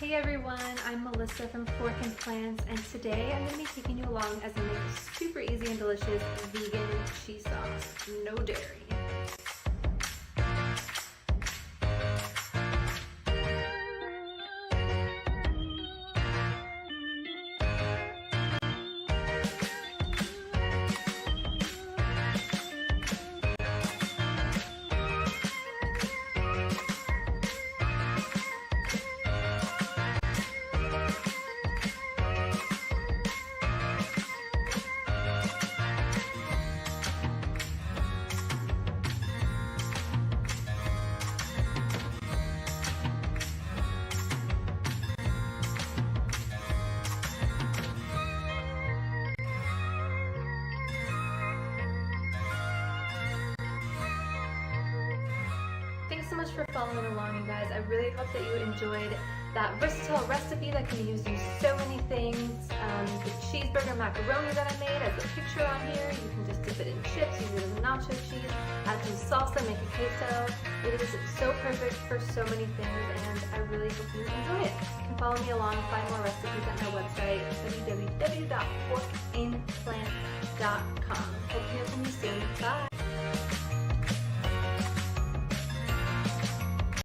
Hey everyone, I'm Melissa from Fork and Plans, and today I'm going to be taking you along as I make a super easy and delicious vegan cheese sauce, no dairy. Thanks so much for following along, you guys. I really hope that you enjoyed that versatile recipe that can be used in so many things. The cheeseburger macaroni that I made, as a picture on here, you can just dip it in chips, use it as a nacho cheese, add some salsa, make a queso. It is so perfect for so many things, and I really hope you enjoy it. You can follow me along, find more recipes at my website, www.forkandplans.com.